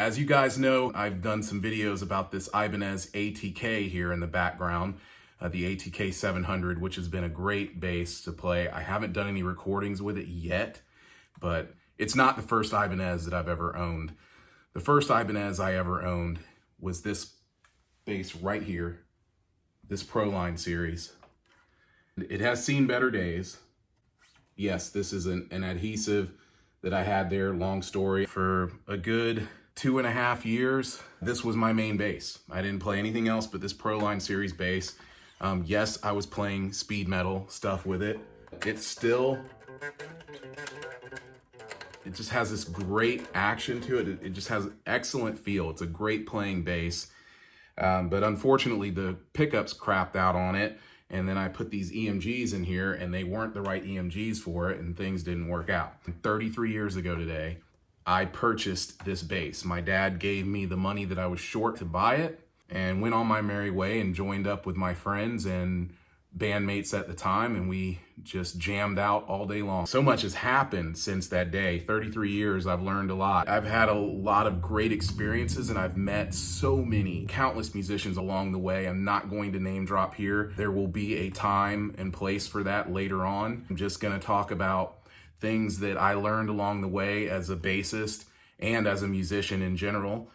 As you guys know, I've done some videos about this Ibanez ATK here in the background, the ATK 700, which has been a great bass to play. I haven't done any recordings with it yet, but it's not the first Ibanez that I've ever owned. The first Ibanez I ever owned was this bass right here, this Proline series. It has seen better days. Yes, this is an adhesive that I had there, long story, for a good 2.5 years. This was my main bass. I didn't play anything else but this Proline series bass. Yes, I was playing speed metal stuff with it. It just has this great action to it. It just has an excellent feel. It's a great playing bass. But unfortunately, the pickups crapped out on it. And then I put these EMGs in here and they weren't the right EMGs for it and things didn't work out. 33 years ago today, I purchased this bass. My dad gave me the money that I was short to buy it and went on my merry way and joined up with my friends and bandmates at the time, and we just jammed out all day long. So much has happened since that day. 33 years, I've learned a lot. I've had a lot of great experiences and I've met so many, countless musicians along the way. I'm not going to name drop here. There will be a time and place for that later on. I'm just gonna talk about things that I learned along the way as a bassist and as a musician in general,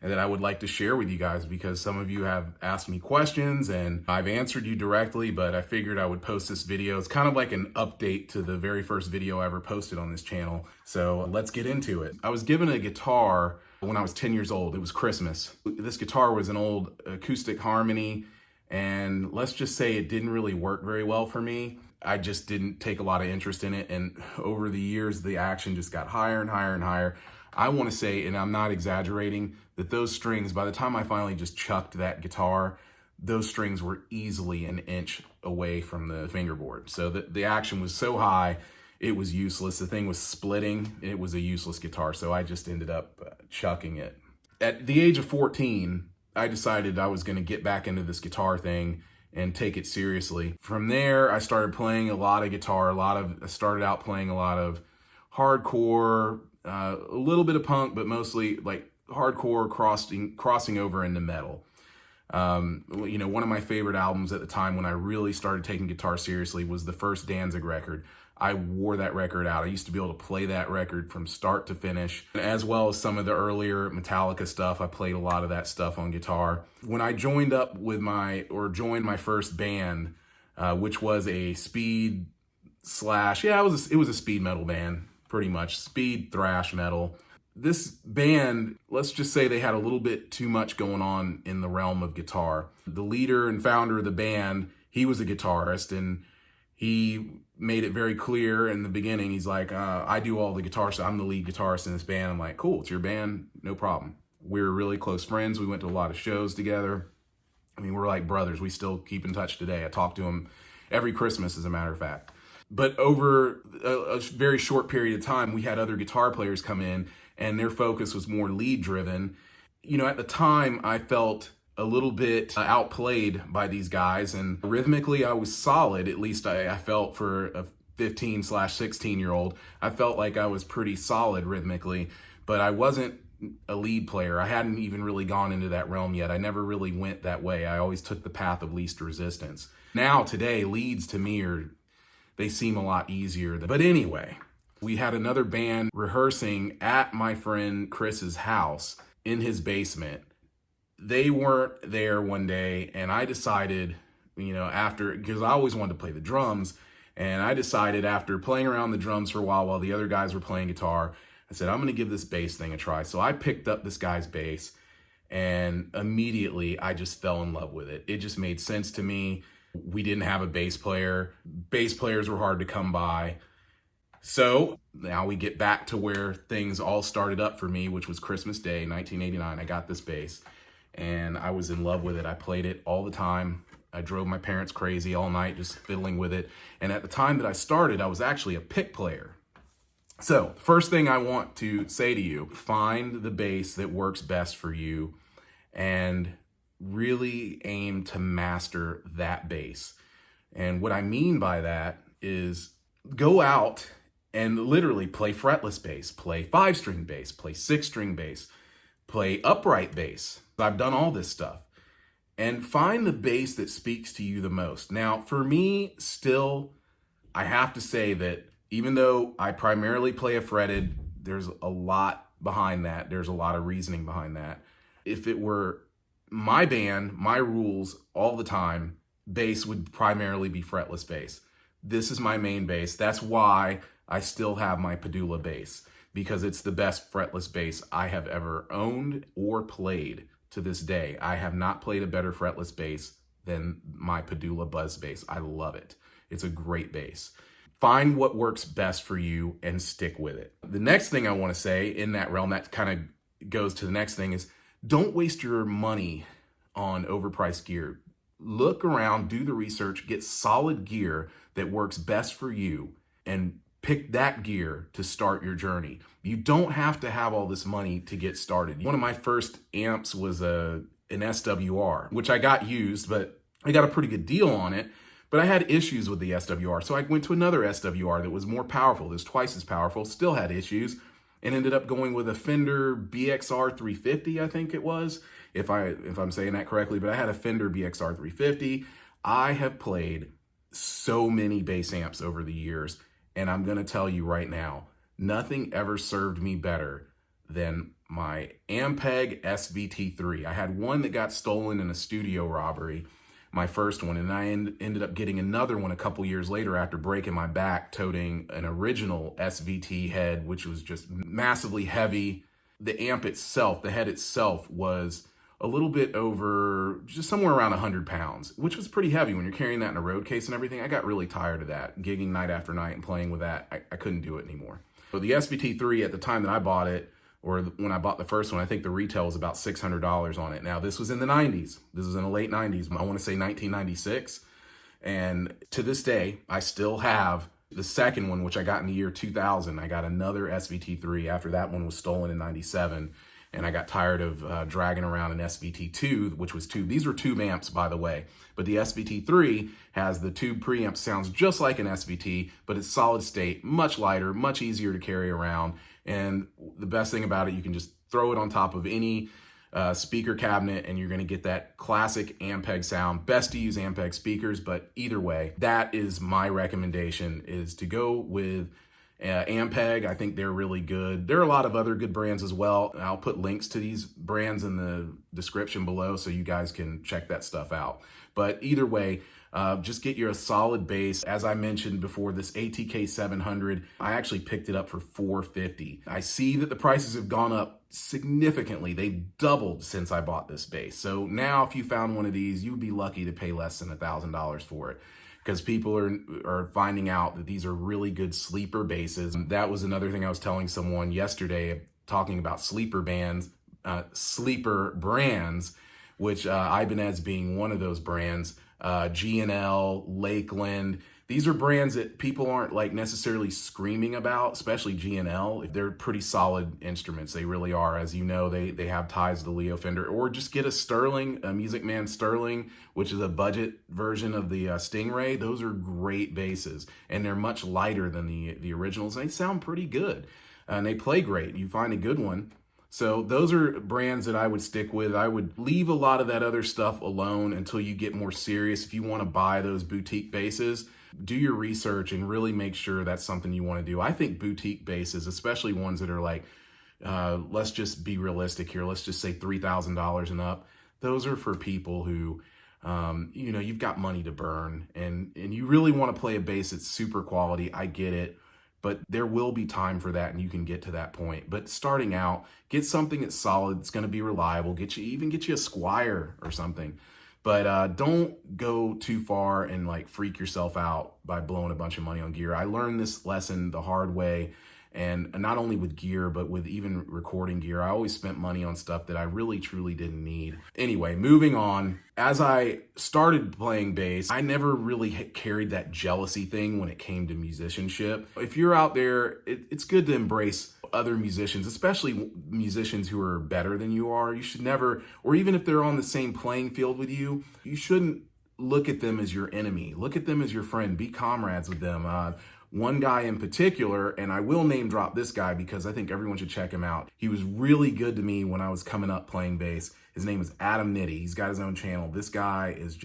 and that I would like to share with you guys, because some of you have asked me questions and I've answered you directly, but I figured I would post this video. It's kind of like an update to the very first video I ever posted on this channel. So let's get into it. I was given a guitar when I was 10 years old. It was Christmas. This guitar was an old acoustic harmony, and let's just say it didn't really work very well for me. I just didn't take a lot of interest in it, and over the years, the action just got higher and higher and higher. I want to say, and I'm not exaggerating, that those strings, by the time I finally just chucked that guitar, those strings were easily an inch away from the fingerboard. So the action was so high, it was useless. The thing was splitting. It was a useless guitar, so I just ended up chucking it. At the age of 14, I decided I was going to get back into this guitar thing and take it seriously. From there, I started playing a lot of guitar. I started out playing a lot of hardcore, a little bit of punk, but mostly like hardcore crossing over into metal. You know, one of my favorite albums at the time when I really started taking guitar seriously was the first Danzig record. I wore that record out. I used to be able to play that record from start to finish, as well as some of the earlier Metallica stuff. I played a lot of that stuff on guitar. When I joined up with joined my first band, which was a speed slash, it was a speed metal band, pretty much speed thrash metal. This band, let's just say they had a little bit too much going on in the realm of guitar. The leader and founder of the band, he was a guitarist, and he made it very clear in the beginning. He's like, I do all the guitar stuff. I'm the lead guitarist in this band. I'm like, cool, it's your band, no problem. We're really close friends. We went to a lot of shows together. I mean, we're like brothers. We still keep in touch today. I talk to him every Christmas, as a matter of fact. But over a very short period of time, we had other guitar players come in, and their focus was more lead driven. You know, at the time, I felt a little bit outplayed by these guys, and rhythmically I was solid. At least I felt, for a 15/16-year-old, I felt like I was pretty solid rhythmically, but I wasn't a lead player. I hadn't even really gone into that realm yet. I never really went that way. I always took the path of least resistance. Now today, leads to me they seem a lot easier. But anyway, we had another band rehearsing at my friend Chris's house in his basement. They weren't there one day, and I decided, you know, because I always wanted to play the drums, and I decided after playing around the drums for a while the other guys were playing guitar, I said, I'm going to give this bass thing a try. So I picked up this guy's bass, and immediately I just fell in love with it. It just made sense to me. We didn't have a bass player. Bass players were hard to come by. So now we get back to where things all started up for me, which was Christmas Day, 1989. I got this bass, and I was in love with it. I played it all the time. I drove my parents crazy all night just fiddling with it. And at the time that I started, I was actually a pick player. So first thing I want to say to you, find the bass that works best for you and really aim to master that bass. And what I mean by that is go out and literally play fretless bass, play 5-string bass, play 6-string bass, play upright bass. I've done all this stuff. And find the bass that speaks to you the most. Now, for me, still, I have to say that even though I primarily play a fretted, there's a lot behind that. There's a lot of reasoning behind that. If it were my band, my rules all the time, bass would primarily be fretless bass. This is my main bass. That's why I still have my Padula bass, because it's the best fretless bass I have ever owned or played to this day. I have not played a better fretless bass than my Padula Buzz bass. I love it. It's a great bass. Find what works best for you and stick with it. The next thing I want to say in that realm, that kind of goes to the next thing, is don't waste your money on overpriced gear. Look around, do the research, get solid gear that works best for you, and pick that gear to start your journey. You don't have to have all this money to get started. One of my first amps was an SWR, which I got used, but I got a pretty good deal on it. But I had issues with the SWR, so I went to another SWR that was more powerful. It was twice as powerful, still had issues, and ended up going with a Fender BXR 350, I think it was, if I'm saying that correctly. But I had a Fender BXR 350. I have played so many bass amps over the years, and I'm gonna tell you right now, nothing ever served me better than my Ampeg SVT3. I had one that got stolen in a studio robbery, my first one, and I ended up getting another one a couple years later after breaking my back toting an original SVT head, which was just massively heavy. The amp itself, the head itself, was a little bit over, just somewhere around 100 pounds, which was pretty heavy when you're carrying that in a road case and everything. I got really tired of that, gigging night after night and playing with that. I couldn't do it anymore. But the SVT3, at the time that I bought it, or when I bought the first one, I think the retail was about $600 on it. Now, this was in the 90s. This was in the late 90s. I want to say 1996. And to this day, I still have the second one, which I got in the year 2000. I got another SVT3 after that one was stolen in 97. And I got tired of dragging around an SVT2, which was tube. These were tube amps, by the way. But the SVT3 has the tube preamp, sounds just like an SVT, but it's solid state, much lighter, much easier to carry around. And the best thing about it, you can just throw it on top of any speaker cabinet and you're going to get that classic Ampeg sound. Best to use Ampeg speakers, but either way, that is my recommendation, is to go with Ampeg. I think they're really good. There are a lot of other good brands as well. I'll put links to these brands in the description below so you guys can check that stuff out. But either way, just get you a solid bass. As I mentioned before, this ATK 700, I actually picked it up for $450. I see that the prices have gone up significantly. They've doubled since I bought this bass. So now if you found one of these, you'd be lucky to pay less than $1,000 for it, because people are finding out that these are really good sleeper basses. And that was another thing I was telling someone yesterday, talking about sleeper brands, which Ibanez being one of those brands. G&L, Lakeland. These are brands that people aren't like necessarily screaming about, especially G&L. They're pretty solid instruments. They really are. As you know, they have ties to Leo Fender, or just get a Sterling, a Music Man Sterling, which is a budget version of the Stingray. Those are great basses, and they're much lighter than the originals. They sound pretty good, and they play great. You find a good one. So those are brands that I would stick with. I would leave a lot of that other stuff alone until you get more serious. If you want to buy those boutique basses, do your research and really make sure that's something you want to do. I think boutique basses, especially ones that are like, let's just be realistic here. Let's just say $3,000 and up. Those are for people who, you've got money to burn and you really want to play a bass that's super quality. I get it. But there will be time for that and you can get to that point. But starting out, get something that's solid, it's going to be reliable. Get you a Squire or something. But don't go too far and like freak yourself out by blowing a bunch of money on gear. I learned this lesson the hard way, and not only with gear, but with even recording gear. I always spent money on stuff that I really, truly didn't need. Anyway, moving on. As I started playing bass, I never really carried that jealousy thing when it came to musicianship. If you're out there, it's good to embrace other musicians, especially musicians who are better than you are. You should never, or even if they're on the same playing field with you, you shouldn't look at them as your enemy. Look at them as your friend. Be comrades with them. one guy in particular, and I will name drop this guy because I think everyone should check him out. He was really good to me when I was coming up playing bass. His name is Adam Nitti. He's got his own channel. This guy is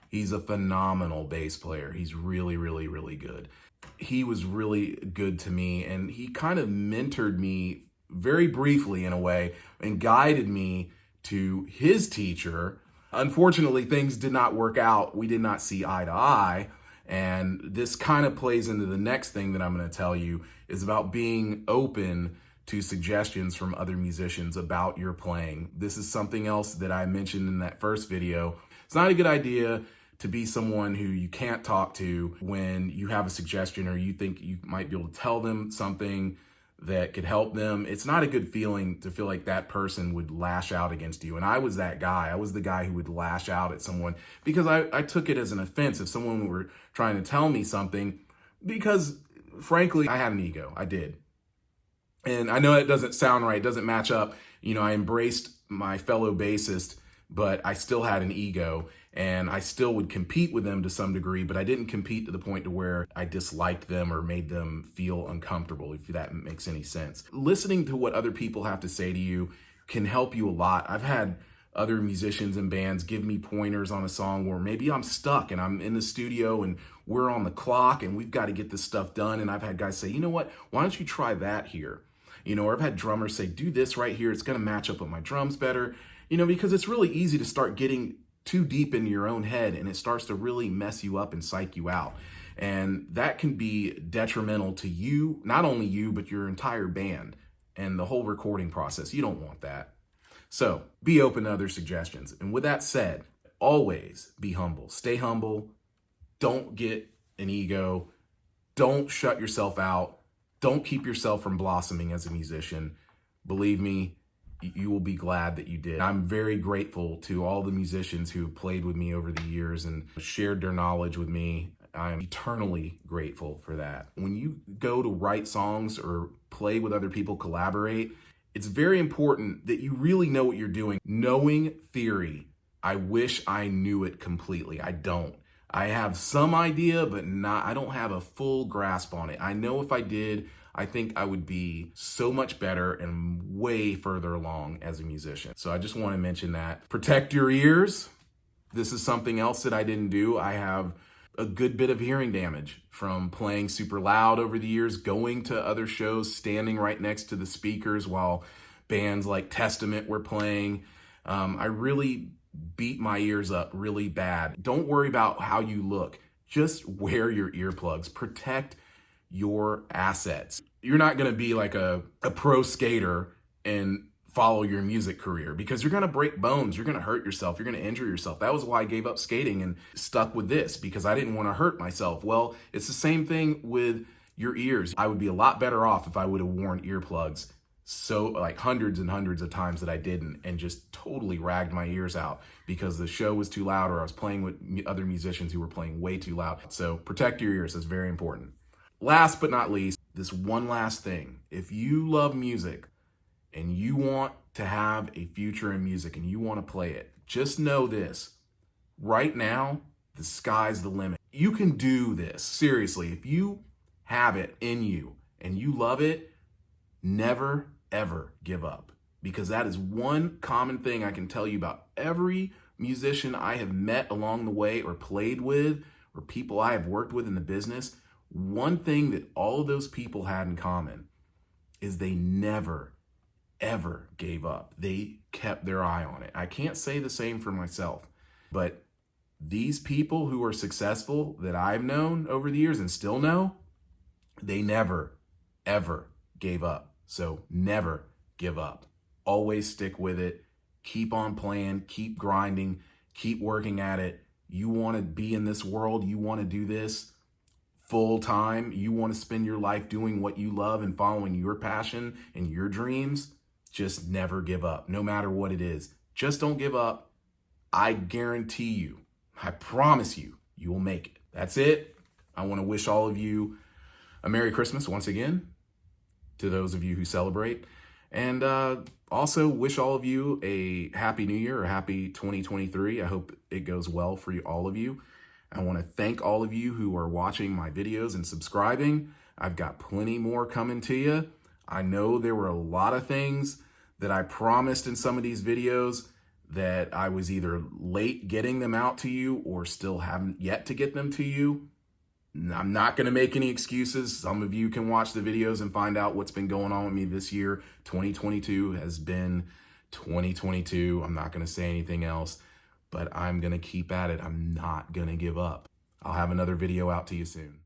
he's a phenomenal bass player. He's really, really, really good. He was really good to me, and he kind of mentored me very briefly in a way and guided me to his teacher. Unfortunately, things did not work out. We did not see eye to eye. And this kind of plays into the next thing that I'm going to tell you is about being open to suggestions from other musicians about your playing. This is something else that I mentioned in that first video. It's not a good idea to be someone who you can't talk to when you have a suggestion or you think you might be able to tell them something that could help them. It's not a good feeling to feel like that person would lash out against you. And I was that guy. I was the guy who would lash out at someone because I took it as an offense if someone were trying to tell me something, because frankly, I had an ego. I did. And I know it doesn't sound right, doesn't match up. You know, I embraced my fellow bassist, but I still had an ego. And I still would compete with them to some degree, but I didn't compete to the point to where I disliked them or made them feel uncomfortable, if that makes any sense. Listening to what other people have to say to you can help you a lot. I've had other musicians and bands give me pointers on a song where maybe I'm stuck and I'm in the studio and we're on the clock and we've got to get this stuff done. And I've had guys say, you know what, why don't you try that here? You know, or I've had drummers say, do this right here. It's going to match up with my drums better. You know, because it's really easy to start getting too deep into your own head and it starts to really mess you up and psych you out. And that can be detrimental to you, not only you, but your entire band and the whole recording process. You don't want that. So be open to other suggestions. And with that said, always be humble. Stay humble. Don't get an ego. Don't shut yourself out. Don't keep yourself from blossoming as a musician. Believe me, you will be glad that you did. I'm very grateful to all the musicians who have played with me over the years and shared their knowledge with me. I'm eternally grateful for that. When you go to write songs or play with other people, collaborate, it's very important that you really know what you're doing. Knowing theory, I wish I knew it completely. I don't. I have some idea, but I don't have a full grasp on it. I know if I did, I think I would be so much better and way further along as a musician. So I just want to mention that. Protect your ears. This is something else that I didn't do. I have a good bit of hearing damage from playing super loud over the years, going to other shows, standing right next to the speakers while bands like Testament were playing. I really beat my ears up really bad. Don't worry about how you look. Just wear your earplugs. Protect your assets. You're not going to be like a pro skater and follow your music career because you're going to break bones. You're going to hurt yourself. You're going to injure yourself. That was why I gave up skating and stuck with this, because I didn't want to hurt myself. Well, it's the same thing with your ears. I would be a lot better off if I would have worn earplugs so like hundreds and hundreds of times that I didn't, and just totally ragged my ears out because the show was too loud or I was playing with other musicians who were playing way too loud. So protect your ears. That's very important. Last but not least, this one last thing. If you love music and you want to have a future in music and you want to play it, just know this. Right now, the sky's the limit. You can do this. Seriously, if you have it in you and you love it, never, ever give up. Because that is one common thing I can tell you about every musician I have met along the way or played with or people I have worked with in the business. One thing that all of those people had in common is they never, ever gave up. They kept their eye on it. I can't say the same for myself, but these people who are successful that I've known over the years and still know, they never, ever gave up. So never give up. Always stick with it. Keep on playing, keep grinding, keep working at it. You want to be in this world, you want to do this full time, you want to spend your life doing what you love and following your passion and your dreams, just never give up, no matter what it is. Just don't give up. I guarantee you, I promise you, you will make it. That's it. I want to wish all of you a Merry Christmas once again, to those of you who celebrate. And also wish all of you a Happy New Year or Happy 2023. I hope it goes well for all of you. I want to thank all of you who are watching my videos and subscribing. I've got plenty more coming to you. I know there were a lot of things that I promised in some of these videos that I was either late getting them out to you or still haven't yet to get them to you. I'm not going to make any excuses. Some of you can watch the videos and find out what's been going on with me this year. 2022 has been 2022. I'm not going to say anything else, but I'm going to keep at it. I'm not going to give up. I'll have another video out to you soon.